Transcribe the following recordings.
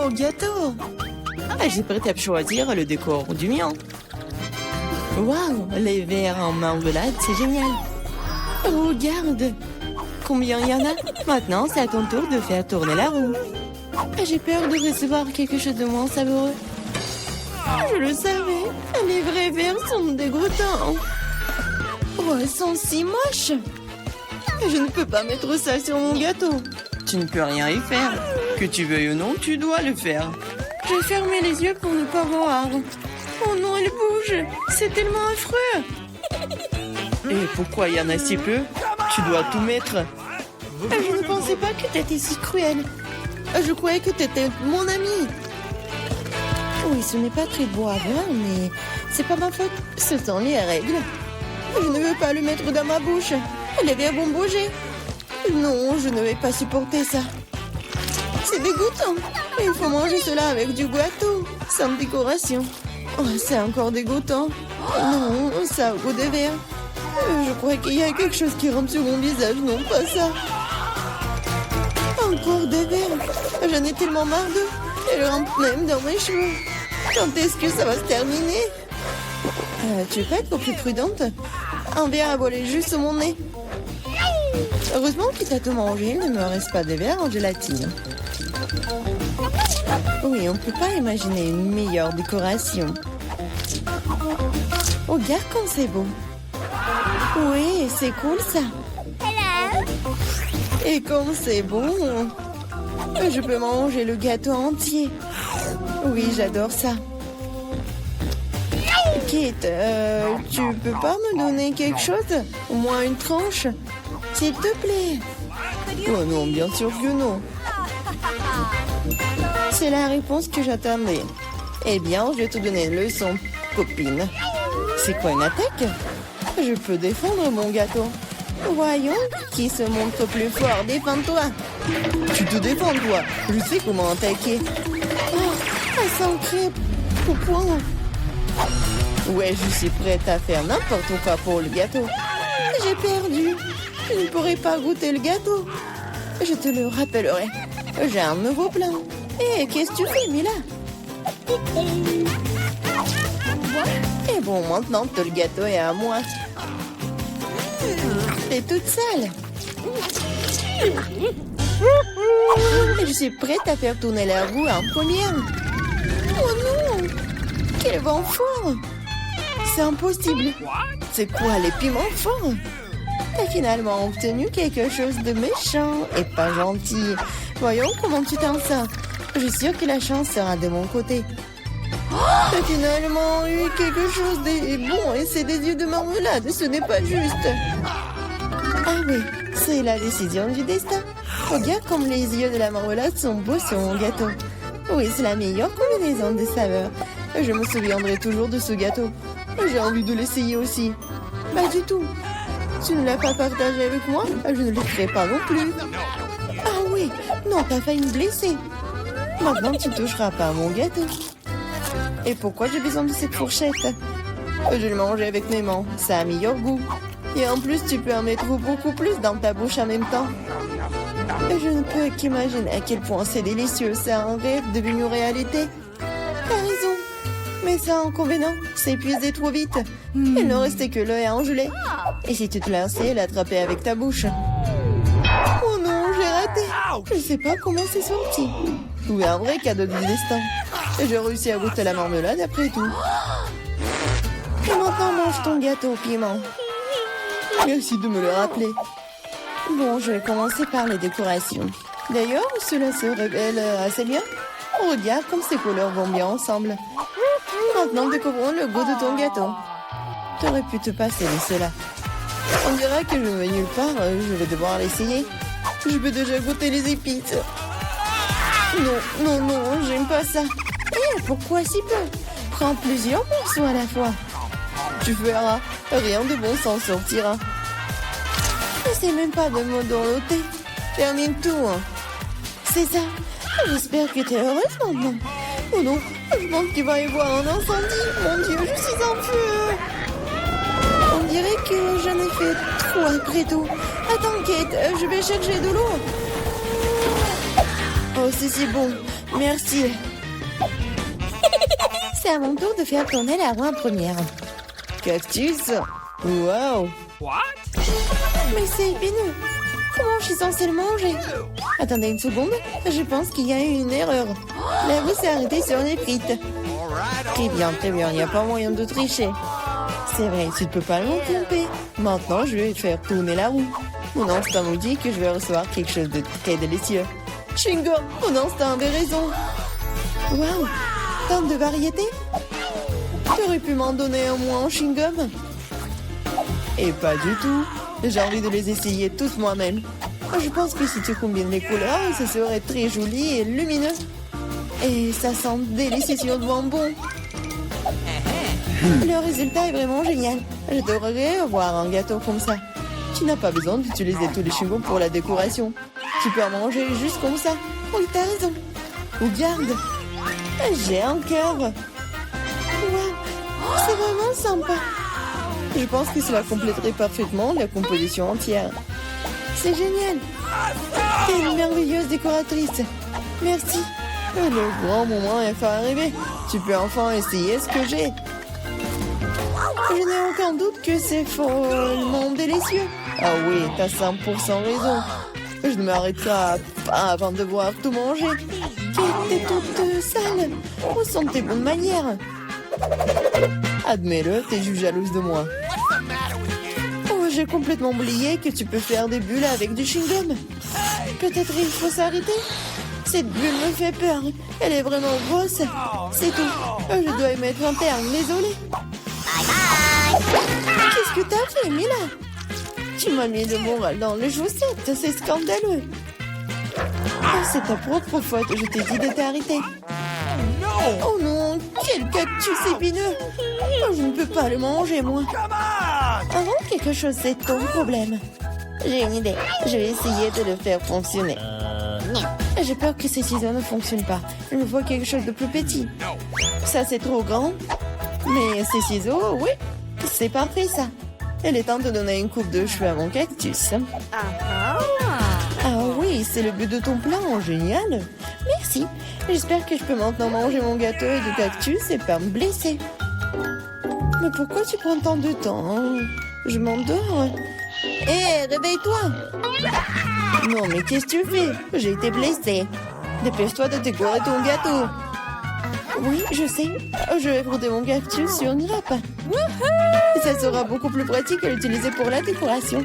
mon gâteau. J'ai prêt à choisir le décor du mien. Waouh, les verres en marmelade, c'est génial. Regarde, combien il y en a. Maintenant, c'est à ton tour de faire tourner la roue. J'ai peur de recevoir quelque chose de moins savoureux. Je le savais, les vrais verres sont dégoûtants. Oh, ils sont si moches. Je ne peux pas mettre ça sur mon gâteau. Tu ne peux rien y faire. Que tu veuilles ou non, tu dois le faire. J'ai fermé les yeux pour ne pas voir. Oh non, elle bouge. C'est tellement affreux. Et pourquoi il y en a si peu? Tu dois tout mettre. Je ne pensais pas que tu étais si cruel. Je croyais que tu étais mon ami. Oui, ce n'est pas très beau à voir, mais c'est pas ma faute. Ce sont les règles. Je ne veux pas le mettre dans ma bouche. Les verres vont bouger. Non, je ne vais pas supporter ça. C'est dégoûtant. Il faut manger cela avec du gâteau, sans décoration. Oh, c'est encore dégoûtant. Non, ça a goût de verre. Je crois qu'il y a quelque chose qui rampe sur mon visage. Non, pas ça. Encore des verres. J'en ai tellement marre d'eux. Elles rampent même dans mes cheveux. Quand est-ce que ça va se terminer? Tu peux être plus prudente? Un verre a volé juste sur mon nez. Heureusement qu'il t'a tout mangé, il ne me reste pas de verre en gélatine. Oui, on ne peut pas imaginer une meilleure décoration. Regarde comme c'est beau. Oui, c'est cool ça. Et comme c'est bon, je peux manger le gâteau entier. Oui, j'adore ça. Kate, tu peux pas me donner quelque chose? Au moins une tranche? S'il te plaît. Oh non, bien sûr que non. C'est la réponse que j'attendais. Eh bien, je vais te donner une leçon, copine. C'est quoi une attaque? Je peux défendre mon gâteau. Voyons, qui se montre plus fort? Défends-toi. Tu te défends, toi. Je sais comment attaquer. Oh, un sang crêpe. Au point. Ouais, je suis prête à faire n'importe quoi pour le gâteau. J'ai perdu. Je ne pourrai pas goûter le gâteau. Je te le rappellerai. J'ai un nouveau plan. Hé, qu'est-ce que tu fais, Mila? Et bon, maintenant que le gâteau est à moi. T'es toute sale. Je suis prête à faire tourner la roue en première. Oh non! Quel vent fort! C'est impossible. C'est quoi, les piments forts? T'as finalement obtenu quelque chose de méchant et pas gentil. Voyons comment tu t'en sors. Je suis sûre que la chance sera de mon côté. T'as finalement eu quelque chose de bon et c'est des yeux de marmelade. Ce n'est pas juste. Ah oui, c'est la décision du destin. Regarde comme les yeux de la marmelade sont beaux sur mon gâteau. Oui, c'est la meilleure combinaison de saveurs. Je me souviendrai toujours de ce gâteau. J'ai envie de l'essayer aussi. Pas du tout. Tu ne l'as pas partagé avec moi? Je ne le ferai pas non plus. Ah oui, non, t'as failli me blesser. Maintenant, tu ne toucheras pas à mon gâteau. Et pourquoi j'ai besoin de cette fourchette? Je vais le manger avec mes mains. Ça a meilleur goût. Et en plus, tu peux en mettre beaucoup plus dans ta bouche en même temps. Je ne peux qu'imaginer à quel point c'est délicieux. C'est un rêve devenu réalité. T'as raison. Mais ça, inconvénient, c'est épuisé trop vite. Il ne restait que l'œil à engeler. Et si tu te lançais, l'attraper avec ta bouche. Oh non, j'ai raté. Je ne sais pas comment c'est sorti. Oui, un vrai cadeau du destin. J'ai réussi à goûter la marmelade après tout. Et maintenant, mange ton gâteau au piment. Merci de me le rappeler. Bon, je vais commencer par les décorations. D'ailleurs, cela se révèle assez bien. Regarde comme ces couleurs vont bien ensemble. Maintenant, découvrons le goût de ton gâteau. Tu aurais pu te passer de cela. On dirait que je ne vais nulle part, je vais devoir l'essayer. Je peux déjà goûter les épices. Non, j'aime pas ça. Pourquoi si peu? Prends plusieurs morceaux à la fois. Tu verras, rien de bon s'en sortira. N'essaie même pas de me dorloter. Termine tout. C'est ça. J'espère que tu es heureuse maintenant. Oh non, je pense qu'il va y avoir un incendie. Mon Dieu, je suis en feu. On dirait que j'en ai fait trop après tout. Attends, Kate, je vais chercher de l'eau. Oh, c'est si bon. Merci. C'est à mon tour de faire tourner la roue en première. Cactus. Wow. Mais c'est épineux. Comment je suis censée le manger? Attendez une seconde. Je pense qu'il y a eu une erreur. La roue s'est arrêtée sur les frites. Très bien, très bien. Il n'y a pas moyen de tricher. C'est vrai, tu ne peux pas me tromper. Maintenant, je vais faire tourner la roue. Mon instinct me dit que je vais recevoir quelque chose de très délicieux. Chewing-gum, mon instinct avait raison. Waouh, tant de variétés. Tu aurais pu m'en donner un moins en chewing-gum? Et pas du tout. J'ai envie de les essayer tous moi-même. Je pense que si tu combines les couleurs, ça serait très joli et lumineux. Et ça sent délicieux sur le bonbon. Le résultat est vraiment génial. J'adorerais avoir un gâteau comme ça. Tu n'as pas besoin d'utiliser tous les chewing-gums pour la décoration. Tu peux en manger juste comme ça. Oui, t'as raison. Regarde. J'ai un cœur. Waouh. C'est vraiment sympa. Je pense que cela compléterait parfaitement la composition entière. C'est génial. T'es une merveilleuse décoratrice. Merci. Le grand moment est enfin arrivé. Tu peux enfin essayer ce que j'ai. Je n'ai aucun doute que c'est follement délicieux. Ah oui, t'as 100% raison. Je ne m'arrêterai pas avant de voir tout manger. Tu étais toute sale. Où sont tes bonnes manières? Admets-le, t'es juste jalouse de moi. Oh, j'ai complètement oublié que tu peux faire des bulles avec du chewing-gum. Peut-être il faut s'arrêter. Cette bulle me fait peur. Elle est vraiment grosse. C'est tout. Je dois y mettre un terme, désolée. Qu'est-ce que t'as fait, Mila? Tu m'as mis le moral dans les chaussettes. C'est scandaleux. Oh, c'est ta propre faute. Je t'ai dit de t'arrêter. Oh non, quel cactus épineux. Oh, je ne peux pas le manger, moi. Avant quelque chose, c'est ton problème. J'ai une idée. Je vais essayer de le faire fonctionner. J'ai peur que ces ciseaux ne fonctionnent pas. Je vois quelque chose de plus petit. Ça, c'est trop grand. Mais ces ciseaux, oui, c'est parfait, ça. Il est temps de donner une coupe de cheveux à mon cactus. Ah oui, c'est le but de ton plan. Génial. Merci. J'espère que je peux maintenant manger mon gâteau et du cactus et pas me blesser. Mais pourquoi tu prends tant de temps, hein? Je m'endors. Hé, réveille-toi. Non, mais qu'est-ce que tu fais? J'ai été blessée. Dépêche-toi de décorer ton gâteau. Oui, je sais. Je vais frotter mon cactus sur une grappe. Ça sera beaucoup plus pratique à l'utiliser pour la décoration.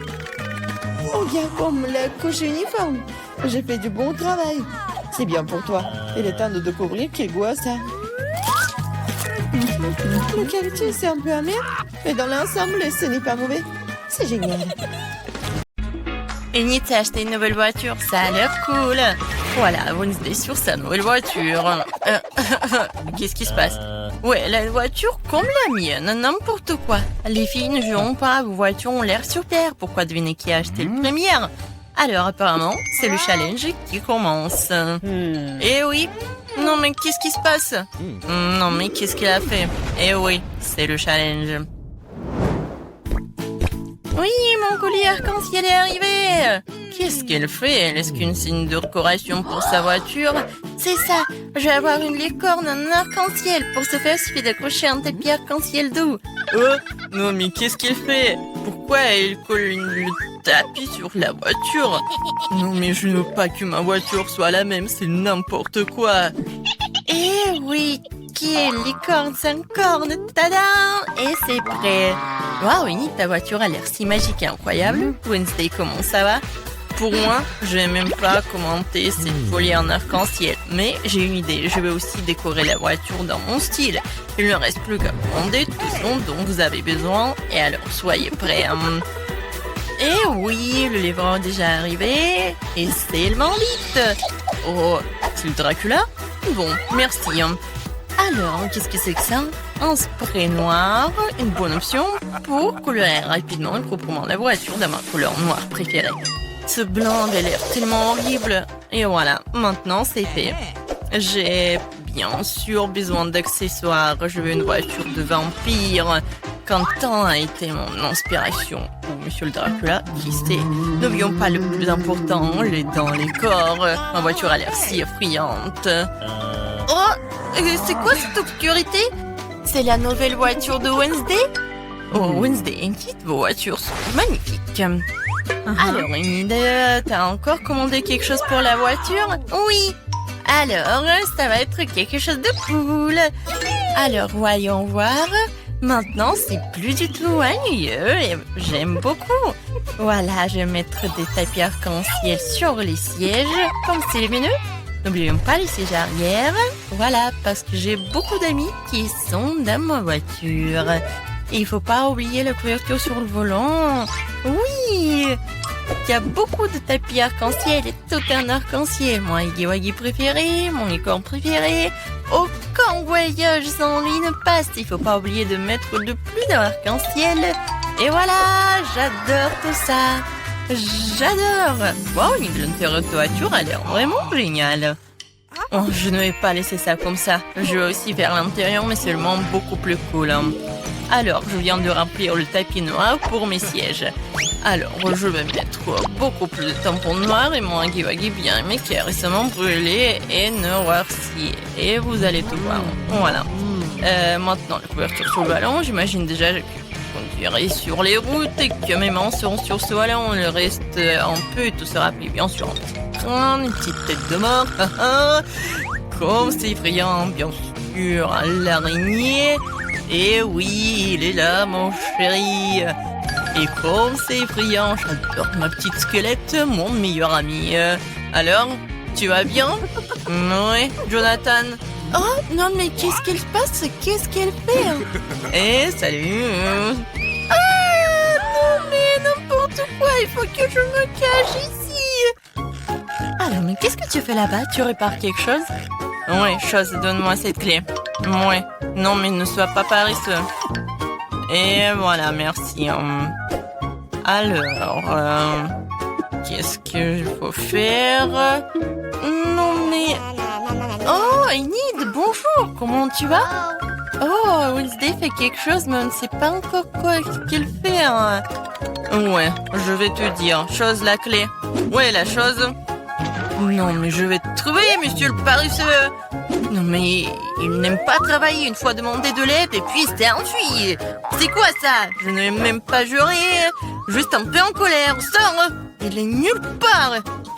Oh, bien comme la couche uniforme. J'ai fait du bon travail. C'est bien pour toi. Il est temps de découvrir quel goût a ça. Le cactus est un peu amer, mais dans l'ensemble, ce n'est pas mauvais. C'est génial. Enid s'est acheté une nouvelle voiture, ça a l'air cool. Voilà, Wednesday sur sa nouvelle voiture. Qu'est-ce qui se passe? Ouais, la voiture comme la mienne, n'importe quoi. Les filles ne joueront pas, vos voitures ont l'air super. Pourquoi deviner qui a acheté le premier? Alors apparemment, c'est le challenge qui commence. Eh oui. Non mais qu'est-ce qui se passe? Non mais qu'est-ce qu'elle a fait? Eh oui, c'est le challenge. Oui, mon collier arc-en-ciel est arrivé. Qu'est-ce qu'elle fait? Est-ce qu'une signe de décoration pour sa voiture? C'est ça, je vais avoir une licorne en arc-en-ciel. Pour ce faire, il suffit d'accrocher un tapis arc-en-ciel doux. Oh, non mais qu'est-ce qu'elle fait? Pourquoi elle colle le tapis sur la voiture? Non mais je ne veux pas que ma voiture soit la même, c'est n'importe quoi. Eh oui, qui est licorne sans corne? Tada! Et c'est prêt. Waouh, Enid, ta voiture a l'air si magique et incroyable. Wednesday, comment ça va? Pour moi, je vais même pas commenter cette folie en arc-en-ciel. Mais j'ai une idée, je vais aussi décorer la voiture dans mon style. Il ne reste plus qu'à commander tout ce dont vous avez besoin. Et alors, soyez prêts. Et oui, le livreur est déjà arrivé. Et c'est le bandit. Oh, c'est le Dracula? Bon, merci. Alors, qu'est-ce que c'est que ça? Un spray noir, une bonne option pour colorer rapidement et proprement la voiture de ma couleur noire préférée. Ce blanc avait l'air tellement horrible. Et voilà, maintenant c'est fait. J'ai bien sûr besoin d'accessoires. Je veux une voiture de vampire. Quentin a été mon inspiration. Ou Monsieur le Dracula, qui sait. N'oublions pas le plus important, les dents, les corps. Ma voiture a l'air si effrayante. Oh, c'est quoi cette obscurité? C'est la nouvelle voiture de Wednesday? Oh, Wednesday, dites, vos voitures sont magnifiques. Alors, Enid, t'as encore commandé quelque chose pour la voiture? Oui. Alors, ça va être quelque chose de cool. Alors, voyons voir. Maintenant, c'est plus du tout ennuyeux et j'aime beaucoup. Voilà, je vais mettre des tapis arc-en-ciel sur les sièges, comme c'est lumineux. N'oublions pas les sièges arrière. Voilà, parce que j'ai beaucoup d'amis qui sont dans ma voiture. Et il faut pas oublier la couverture sur le volant. Oui! Il y a beaucoup de tapis arc-en-ciel et tout un arc-en-ciel. Mon Huggy préféré, mon licorne préféré. Aucun voyage sans lui ne passe. Il faut pas oublier de mettre de plus d'arc-en-ciel. Et voilà, j'adore tout ça. J'adore. Wow, l'intérieur de voiture a l'air vraiment génial. Oh, je ne vais pas laisser ça comme ça. Je vais aussi faire l'intérieur, mais seulement beaucoup plus cool. Alors, je viens de remplir le tapis noir pour mes sièges. Alors, je vais mettre beaucoup plus de tampons noirs et mon Huggy bien aimé qui est récemment brûlé et noirci. Et vous allez tout voir. Voilà. Maintenant, la couverture sur le ballon. J'imagine déjà que je conduirai sur les routes et que mes mains seront sur ce ballon. Le reste, un peu, tout sera pris bien sûr. Une petite tête de mort. Comme c'est effrayant, bien sûr. L'araignée. Et oui, il est là, mon chéri. Et comme c'est effrayant, j'adore ma petite squelette, mon meilleur ami. Alors, tu vas bien? Oui, Jonathan. Oh, non, mais qu'est-ce qu'elle se passe? Qu'est-ce qu'elle fait? Eh, salut. Ah, non, mais n'importe quoi, il faut que je me cache ici. Alors, mais qu'est-ce que tu fais là-bas? Tu répares quelque chose? Oui, chose, donne-moi cette clé. Oui, non, mais ne sois pas paresseux. Et voilà, merci. Alors, qu'est-ce qu'il faut faire? Non, mais... Oh, Enid, bonjour, comment tu vas? Oh, Wednesday fait quelque chose, mais on ne sait pas encore quoi qu'elle fait. Hein. Ouais, je vais te dire. Chose, la clé. Ouais, la chose... Non, mais je vais te trouver, monsieur le paresseux. Non, mais il n'aime pas travailler. Une fois demandé de l'aide et puis il s'est enfui. C'est quoi ça? Je n'ai même pas juré. Juste un peu en colère. Sors! Il est nulle part.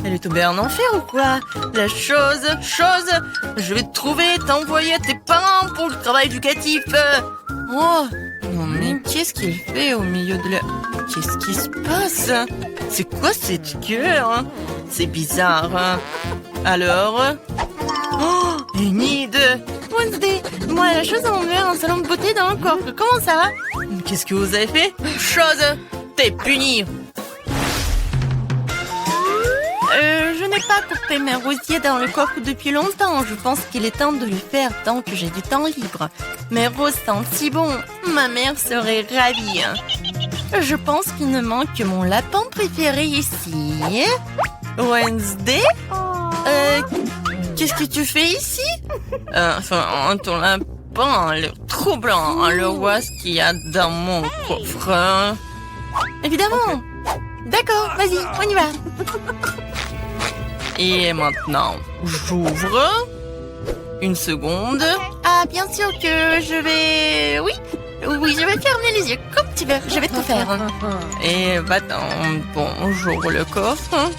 Elle est tombée en enfer ou quoi? La chose, je vais te trouver, t'envoyer à tes parents pour le travail éducatif. Oh, non mais qu'est-ce qu'il fait au milieu de la... Qu'est-ce qui se passe? C'est quoi cette gueule? C'est bizarre. Alors... Oh, Enid! Wednesday, moi la chose à m'enlever un salon de beauté dans le coffre. Comment ça va? Qu'est-ce que vous avez fait? Chose! T'es puni! Je n'ai pas coupé mes rosiers dans le coffre depuis longtemps. Je pense qu'il est temps de le faire tant que j'ai du temps libre. Mes roses sentent si bon. Ma mère serait ravie. Je pense qu'il ne manque que mon lapin préféré ici. Wednesday? Qu'est-ce que tu fais ici? Ton lapin a l'air troublant. Alors, vois ce qu'il y a dans mon coffre. Évidemment. D'accord, vas-y, on y va. Et maintenant, j'ouvre. Une seconde. Ah, bien sûr que je vais... Oui, je vais fermer les yeux comme tu veux. Je vais tout faire. Et va-t'en. Bon, j'ouvre le coffre.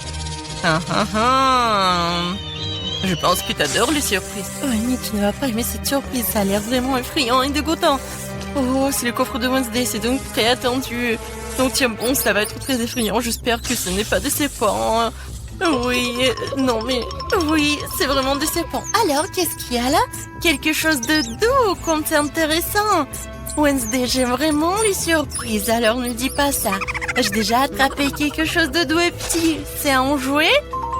Je pense que t'adores les surprises. Oh, Annie, tu ne vas pas aimer cette surprise. Ça a l'air vraiment effrayant et dégoûtant. Oh, c'est le coffre de Wednesday. C'est donc très attendu. Donc tiens bon, ça va être très effrayant. J'espère que ce n'est pas décevant. Oui, non mais... Oui, c'est vraiment décevant. Alors, qu'est-ce qu'il y a là? Quelque chose de doux, comme c'est intéressant. Wednesday, j'aime vraiment les surprises, alors ne dis pas ça. J'ai déjà attrapé quelque chose de doux et petit. C'est un jouet?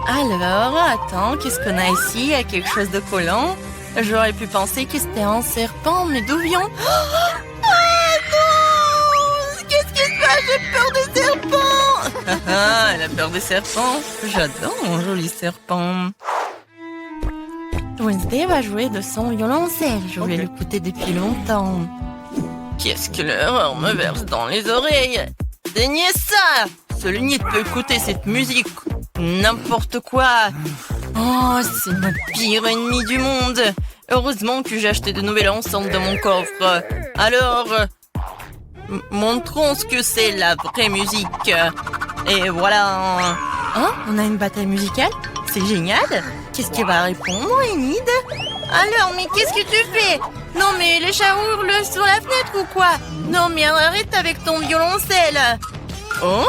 Alors, attends, qu'est-ce qu'on a ici? Il y a quelque chose de collant. J'aurais pu penser que c'était un serpent, mais d'où vient... Ah non! Qu'est-ce qui se passe? J'ai peur des serpents! Elle a peur des serpents. J'adore mon joli serpent. Wednesday va jouer de son violoncelle. Je voulais l'écouter depuis longtemps. Qu'est-ce que l'erreur me verse dans les oreilles? Daignez ça! Ce lunette peut écouter cette musique. N'importe quoi. Oh, c'est mon pire ennemi du monde. Heureusement que j'ai acheté de nouvelles enceintes dans mon coffre. Alors, montrons ce que c'est la vraie musique. Et voilà. Oh, on a une bataille musicale? C'est génial. Qu'est-ce qui va répondre, Enid? Alors, mais qu'est-ce que tu fais? Non, mais les chats hurlent sur la fenêtre ou quoi? Non, mais arrête avec ton violoncelle. Oh,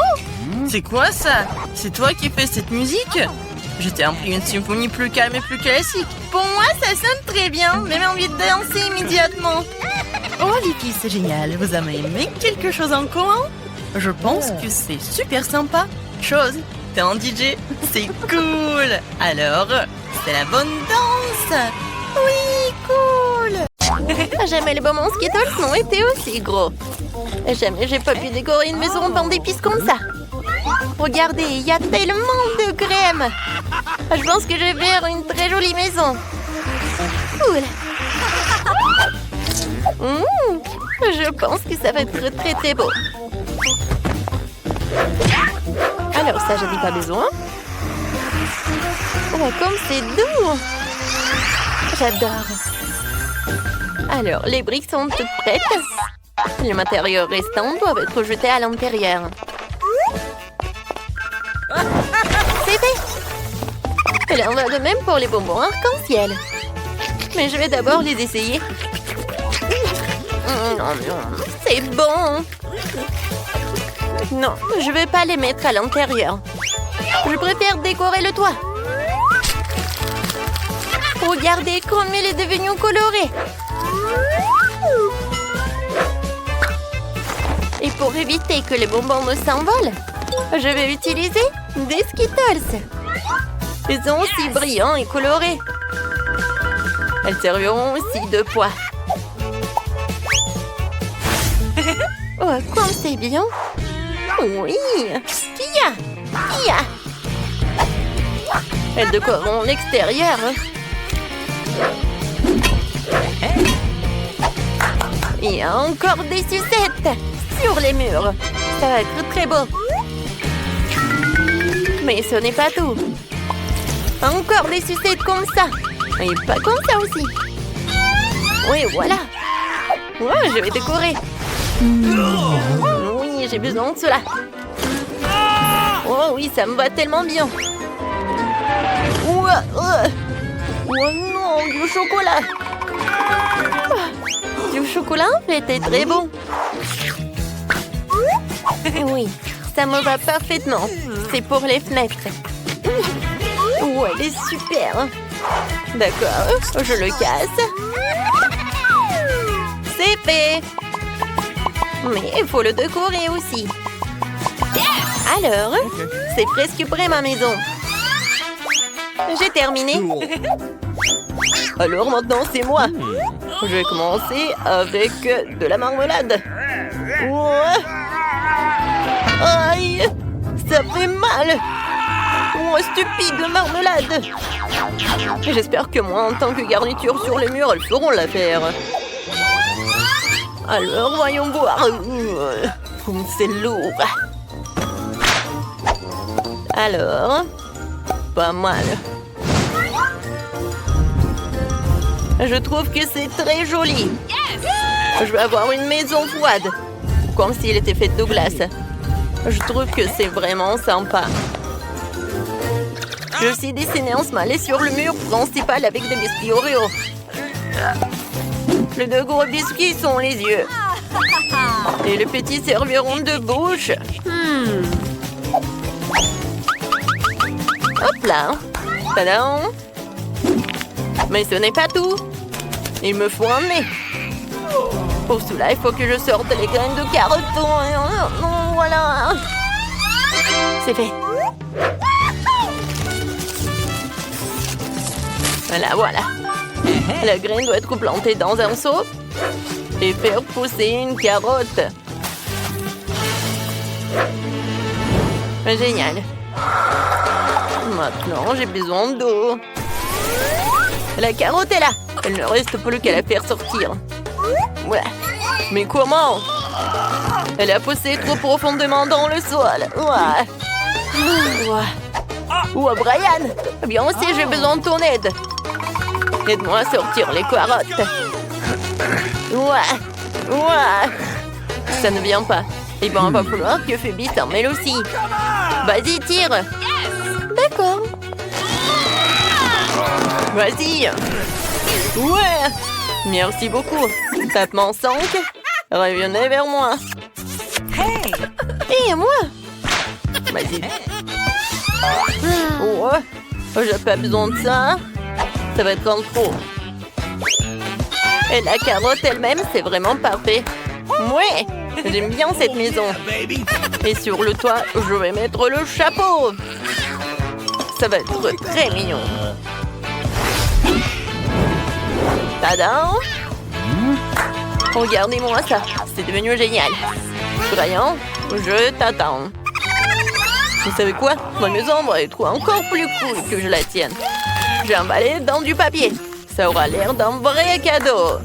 c'est quoi ça? C'est toi qui fais cette musique? Je t'ai appris une symphonie plus calme et plus classique. Pour moi, ça sonne très bien. Même envie de danser immédiatement. Oh, les filles, c'est génial. Vous avez aimé quelque chose en commun? Je pense que c'est super sympa. Chose, t'es un DJ. C'est cool. Alors, c'est la bonne danse. Oui, cool. Jamais les moments Skittles n'ont été aussi gros. Jamais j'ai pas pu décorer une maison dans des pistes comme ça. Regardez, il y a tellement de crème. Je pense que je vais faire une très jolie maison. Cool. Je pense que ça va être très très beau. Alors ça, j'en ai pas besoin. Oh, comme c'est doux. J'adore. Alors, les briques sont toutes prêtes. Le matériau restant doit être jeté à l'intérieur. C'est fait. Il en va de même pour les bonbons arc-en-ciel. Mais je vais d'abord les essayer. C'est bon. Non, je vais pas les mettre à l'intérieur. Je préfère décorer le toit. Regardez comme il est devenu coloré. Et pour éviter que les bonbons ne s'envolent, je vais utiliser des Skittles. Ils sont aussi brillants et colorés. Elles serviront aussi de poids. Oh, comme c'est bien. Oui. Kia. Elles décoreront l'extérieur. Il y a encore des sucettes sur les murs. Ça va être très beau. Mais ce n'est pas tout. Encore des sucettes comme ça. Et pas comme ça aussi. Oui, voilà. Ouais, je vais décorer. Oui, j'ai besoin de cela. Oh oui, ça me va tellement bien. Oh non, du chocolat. Du chocolat, c'était très bon. Oui, ça me va parfaitement. C'est pour les fenêtres. Oh, elle est super. D'accord, je le casse. C'est fait. Mais il faut le décorer aussi. Alors, c'est presque prêt ma maison. J'ai terminé. Alors maintenant, c'est moi. Je vais commencer avec de la marmelade. Ouais. Aïe, ça fait mal. Oh, stupide marmelade. J'espère que moi, en tant que garniture sur les murs, elles feront l'affaire. Alors, voyons voir. Comme c'est lourd. Alors, pas mal. Je trouve que c'est très joli. Je vais avoir une maison froide. Comme s'il était fait de glace. Je trouve que c'est vraiment sympa. Je suis dessiné en smiley sur le mur principal avec des biscuits Oreo. Les deux gros biscuits sont les yeux. Et les petits serviront de bouche. Hop là. Tadam. Mais ce n'est pas tout. Il me faut un nez. Pour cela, il faut que je sorte les graines de carottes. Voilà. C'est fait. Voilà. La graine doit être plantée dans un seau et faire pousser une carotte. Génial. Maintenant, j'ai besoin d'eau. La carotte est là. Il ne reste plus qu'à la faire sortir. Voilà. Mais comment? Elle a poussé trop profondément dans le sol. Ouais, Brian, bien aussi, j'ai besoin de ton aide. Aide-moi à sortir les carottes. Ouais. Ça ne vient pas. Et ben, il va falloir que Phoebe s'en mêle aussi. Vas-y, tire. D'accord. Vas-y. Ouais. Merci beaucoup. Tapement 5. Revenez vers moi. Et moi? Vas-y. Ouais. J'ai pas besoin de ça. Ça va être en trop. Et la carotte elle-même, c'est vraiment parfait. Ouais. J'aime bien cette maison. Et sur le toit, je vais mettre le chapeau. Ça va être très mignon. Tadam! Regardez-moi ça. C'est devenu génial. Brian, je t'attends. Vous savez quoi? Ma maison va être encore plus cool que je la tienne. J'ai emballé dans du papier. Ça aura l'air d'un vrai cadeau.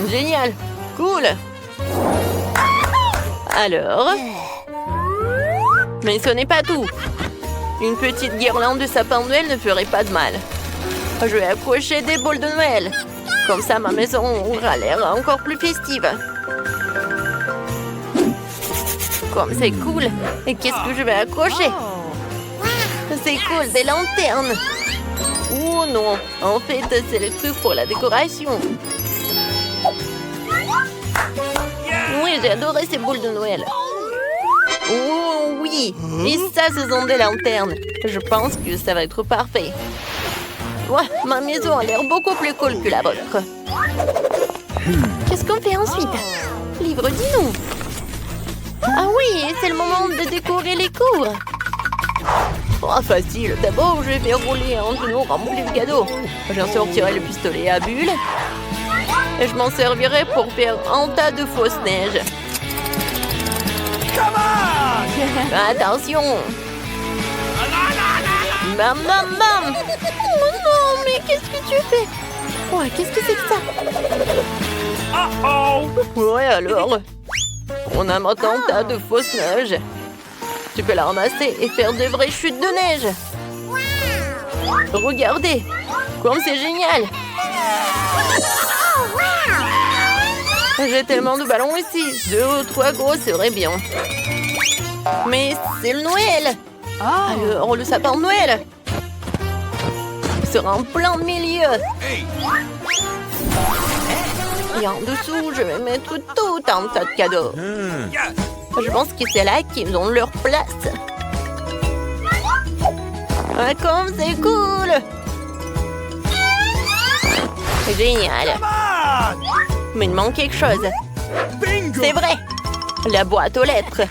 Génial. Cool. Alors... Mais ce n'est pas tout. Une petite guirlande de sapin de Noël ne ferait pas de mal. Je vais accrocher des boules de Noël. Comme ça, ma maison aura l'air encore plus festive. Comme c'est cool. Et qu'est-ce que je vais accrocher? C'est cool, des lanternes. Oh non, en fait, c'est le truc pour la décoration. Oui, j'ai adoré ces boules de Noël. Oh oui, et ça, ce sont des lanternes. Je pense que ça va être parfait. Ouais, ma maison a l'air beaucoup plus cool que la vôtre. Qu'est-ce qu'on fait ensuite? Livre, dis-nous. Ah oui, c'est le moment de décorer les cours. Oh, facile. D'abord, je vais faire rouler un genou rempli de cadeaux. J'en sortirai le pistolet à bulles. Et je m'en servirai pour faire un tas de fausses neiges. Attention! Bam, bam, bam! Oh non, mais qu'est-ce que tu fais? Ouais, qu'est-ce que c'est que ça? Ouais, alors? On a maintenant un tas de fausses neiges. Tu peux la ramasser et faire de vraies chutes de neige. Regardez! Comme c'est génial! J'ai tellement de ballons ici. 2 ou 3 gros serait bien. Mais c'est le Noël. Alors, le sapin de Noël sera en plein milieu. Et en dessous, je vais mettre tout un tas de cadeaux. Je pense que c'est là qu'ils ont leur place. Ah, comme c'est cool! Génial! Mais il manque quelque chose. C'est vrai! La boîte aux lettres.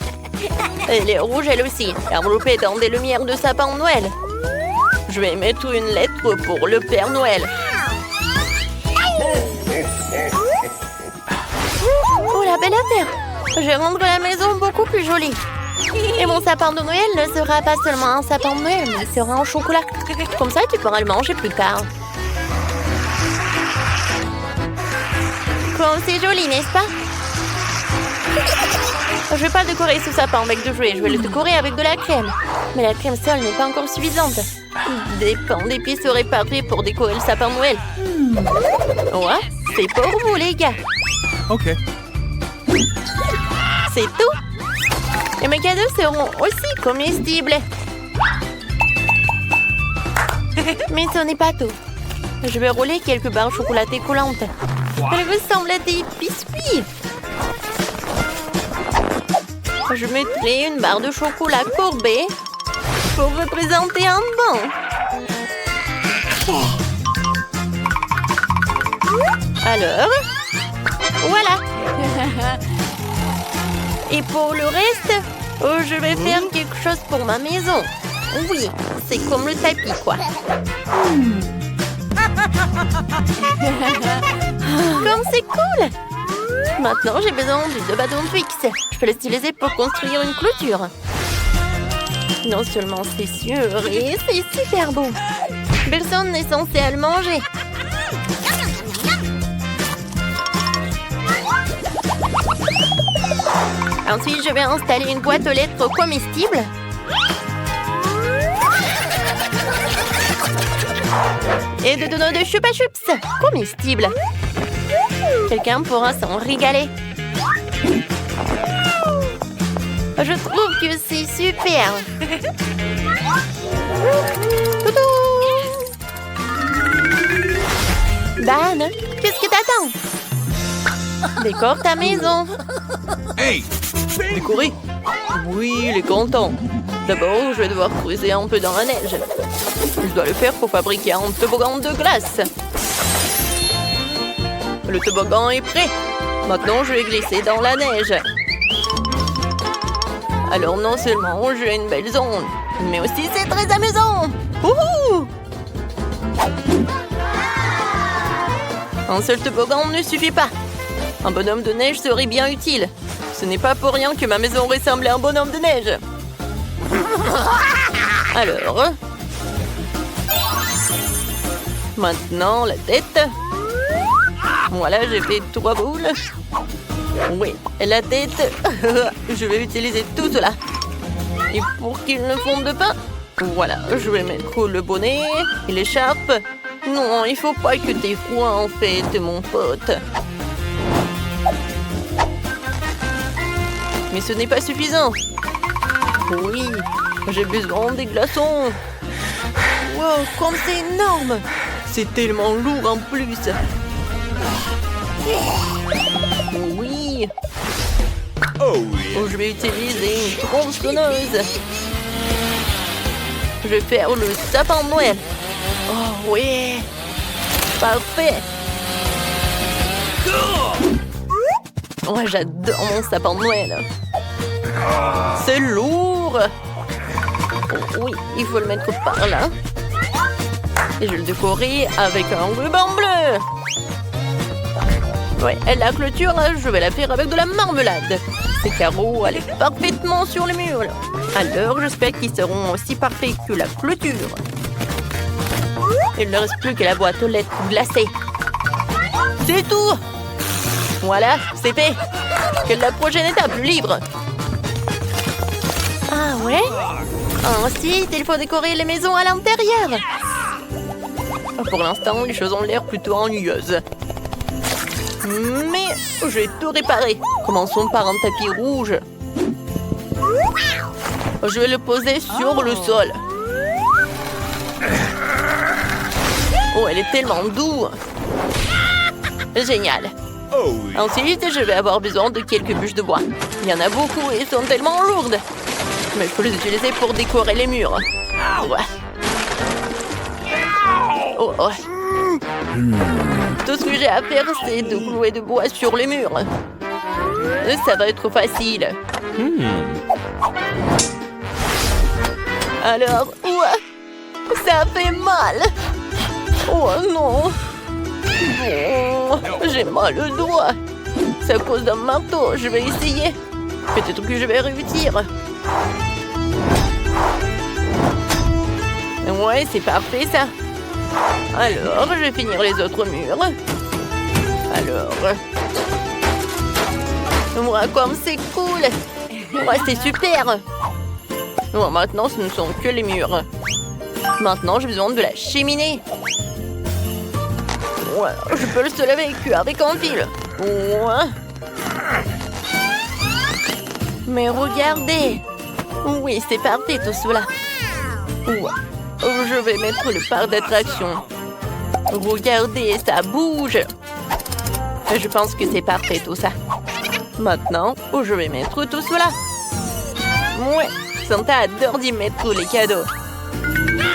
Elle est rouge elle aussi, enveloppée dans des lumières de sapin de Noël. Je vais mettre une lettre pour le Père Noël. Oh, la belle affaire! Je vais rendre la maison beaucoup plus jolie. Et mon sapin de Noël ne sera pas seulement un sapin de Noël, mais il sera en chocolat. Comme ça, tu pourras le manger plus tard. Comme c'est joli, n'est-ce pas? Je vais pas décorer ce sapin avec de jouets, je vais le décorer avec de la crème. Mais la crème seule n'est pas encore suffisante. Des pains d'épices seraient parfaits pour décorer le sapin de Noël. Ouais, c'est pour vous les gars. Ok. C'est tout. Et mes cadeaux seront aussi comestibles. Mais ce n'est pas tout. Je vais rouler quelques barres chocolatées collantes. Elles ressemblent à des biscuits. Je mettrai une barre de chocolat courbée pour représenter un banc. Alors, voilà. Et pour le reste, je vais faire quelque chose pour ma maison. Oui, c'est comme le tapis, quoi. Comme c'est cool! Maintenant, j'ai besoin de 2 bâtons fixes. Je peux les utiliser pour construire une clôture. Non seulement c'est sûr, et c'est super beau. Personne n'est censé à le manger. Ensuite, je vais installer une boîte aux lettres comestibles. Et de donuts de Chupa Chups comestibles. Quelqu'un pourra s'en régaler. Je trouve que c'est super. Dan, qu'est-ce que t'attends? Décore ta maison. Hey! Décorer? Oui, il est content. D'abord, je vais devoir creuser un peu dans la neige. Je dois le faire pour fabriquer un toboggan de glace. Le toboggan est prêt. Maintenant, je vais glisser dans la neige. Alors, non seulement j'ai une belle zone, mais aussi c'est très amusant. Wouhou! Un seul toboggan ne suffit pas. Un bonhomme de neige serait bien utile. Ce n'est pas pour rien que ma maison ressemble à un bonhomme de neige. Alors... Maintenant, la tête. Voilà, j'ai fait 3 boules. Oui, la tête. Je vais utiliser tout cela. Et pour qu'il ne fonde pas, voilà, je vais mettre le bonnet et l'écharpe. Non, il faut pas que t'aies froid en fait, mon pote. Mais ce n'est pas suffisant. Oui, j'ai besoin des glaçons. Wow, comme c'est énorme. C'est tellement lourd en plus. Oui. Oh yeah! Je vais utiliser une tronçonneuse. Je vais faire le sapin de Noël. Oh oui. Parfait. Oh, j'adore mon sapin de Noël. C'est lourd. Oh, oui, il faut le mettre par là. Et je vais le décorer avec un ruban bleu. Ouais, et la clôture, je vais la faire avec de la marmelade. Ces carreaux allaient parfaitement sur le mur. Alors, j'espère qu'ils seront aussi parfaits que la clôture. Il ne reste plus que la boîte aux lettres glacée. C'est tout. Voilà, c'est fait. Quelle est la prochaine étape? Libre. Ah ouais? Ensuite, il faut décorer les maisons à l'intérieur. Pour l'instant, les choses ont l'air plutôt ennuyeuses. Mais je vais tout réparer. Commençons par un tapis rouge. Je vais le poser sur le sol. Oh, elle est tellement douce. Génial. Oh yeah! Ensuite, je vais avoir besoin de quelques bûches de bois. Il y en a beaucoup et elles sont tellement lourdes. Mais il faut les utiliser pour décorer les murs. Ouais. Oh, oh. Tout ce que j'ai à faire, c'est de clouer de bois sur les murs. Ça va être facile. Alors, ouais, ça fait mal. Oh non. Oh, j'ai mal au doigt. C'est à cause d'un marteau. Je vais essayer. Peut-être que je vais réussir. Ouais, c'est parfait ça. Alors, je vais finir les autres murs. Alors... Ouais, comme c'est cool. Ouais, c'est super. Bon, maintenant, ce ne sont que les murs. Maintenant, j'ai besoin de la cheminée. Ouais, je peux le seul avec un fil. Ouais. Mais regardez. Oui, c'est parfait tout cela. Ouais. Je vais mettre le parc d'attraction. Regardez, ça bouge. Je pense que c'est parfait tout ça. Maintenant, je vais mettre tout cela. Ouais, Santa adore d'y mettre les cadeaux.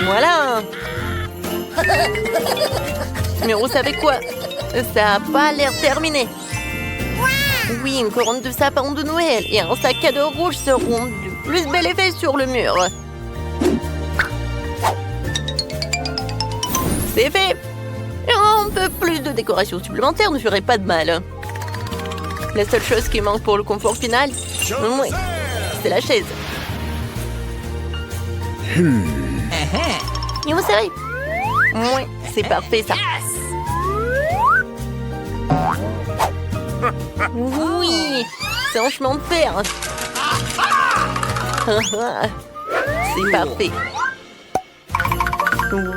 Voilà. Mais vous savez quoi? Ça n'a pas l'air terminé. Oui, une couronne de sapin de Noël et un sac à dos rouge seront du plus bel effet sur le mur. C'est fait. Un peu plus de décoration supplémentaire ne ferait pas de mal. La seule chose qui manque pour le confort final, oui, c'est la chaise. Et vous savez, oui, c'est parfait ça. Oui, c'est un chemin de fer. C'est parfait.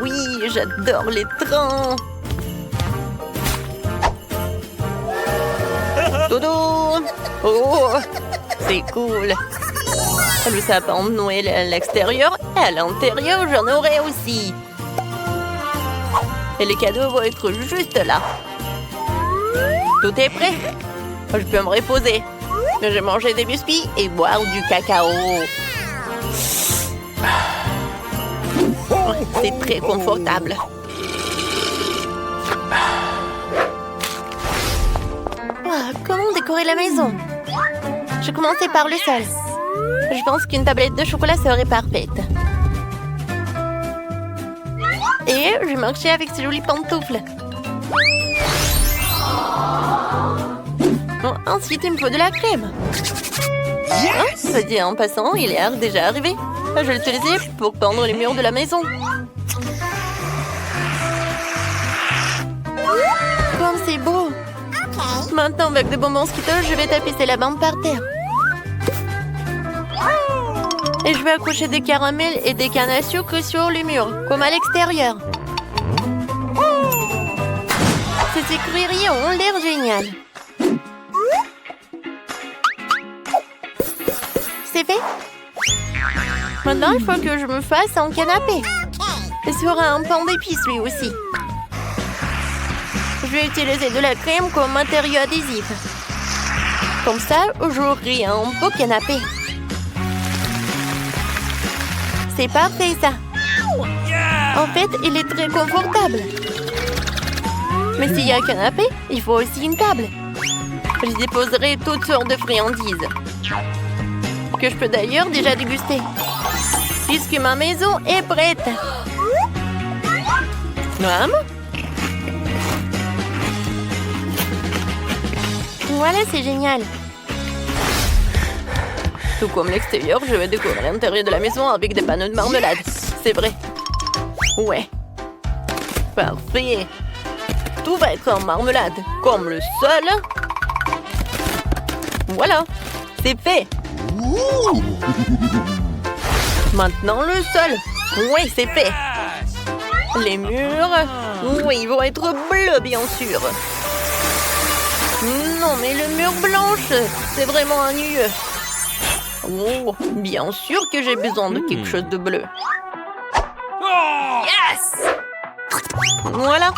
Oui, j'adore les trains. Dodo! Oh, c'est cool. Le sapin de Noël à l'extérieur et à l'intérieur, j'en aurai aussi. Et les cadeaux vont être juste là. Tout est prêt. Je peux me reposer. Je vais manger des biscuits et boire du cacao. C'est très confortable. Comment décorer la maison? Je commençais par le sol. Je pense qu'une tablette de chocolat serait parfaite. Et je marchais avec ces jolies pantoufles. Bon, ensuite, il me faut de la crème. Ça dit en passant, il est déjà arrivé. Je vais l'utiliser pour peindre les murs de la maison. Comme c'est beau! Maintenant, avec des bonbons Skittles, je vais tapisser la bande par terre. Et je vais accrocher des caramels et des cannes à sucre sur les murs, comme à l'extérieur. Ces écrieries ont l'air géniales. C'est fait? Maintenant, il faut que je me fasse un canapé. Et sur un pain d'épices, lui aussi. Je vais utiliser de la crème comme matériau adhésif. Comme ça, j'aurai un beau canapé. C'est parfait, ça. En fait, il est très confortable. Mais s'il y a un canapé, il faut aussi une table. Je déposerai toutes sortes de friandises. Que je peux d'ailleurs déjà déguster. Puisque ma maison est prête. Voilà, c'est génial. Tout comme l'extérieur, je vais décorer l'intérieur de la maison avec des panneaux de marmelade. C'est vrai. Ouais. Parfait. Tout va être en marmelade, comme le sol. Voilà, c'est fait. Maintenant le sol. Oui, c'est fait. Les murs. Oui, ils vont être bleus, bien sûr. Non, mais le mur blanche, c'est vraiment ennuyeux. Oh, bien sûr que j'ai besoin de quelque chose de bleu. Yes! Voilà.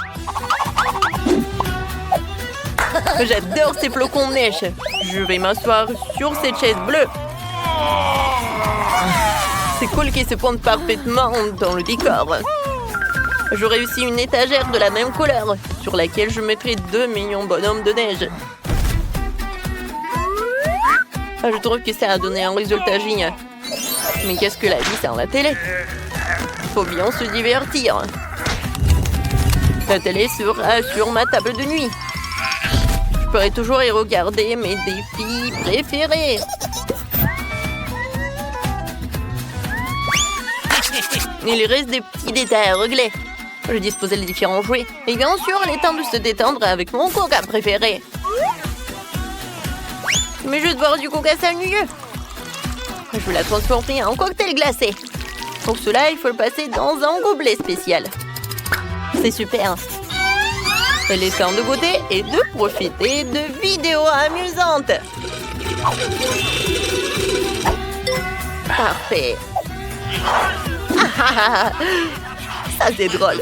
J'adore ces flocons de neige. Je vais m'asseoir sur cette chaise bleue. C'est cool qu'ils se pointent parfaitement dans le décor. J'aurai aussi une étagère de la même couleur sur laquelle je mettrai 2 millions bonhommes de neige. Je trouve que ça a donné un résultat génial. Mais qu'est-ce que la vie sans la télé? Faut bien se divertir. La télé sera sur ma table de nuit. Je pourrai toujours y regarder mes défis préférés. Il reste des petits détails à régler. Je disposais les différents jouets. Et bien sûr, il est temps de se détendre avec mon coca préféré. Mais juste boire du coca, c'est ennuyeux. Je vais la transformer en cocktail glacé. Pour cela, il faut le passer dans un gobelet spécial. C'est super. Il est temps de goûter et de profiter de vidéos amusantes. Parfait. Ça, c'est drôle.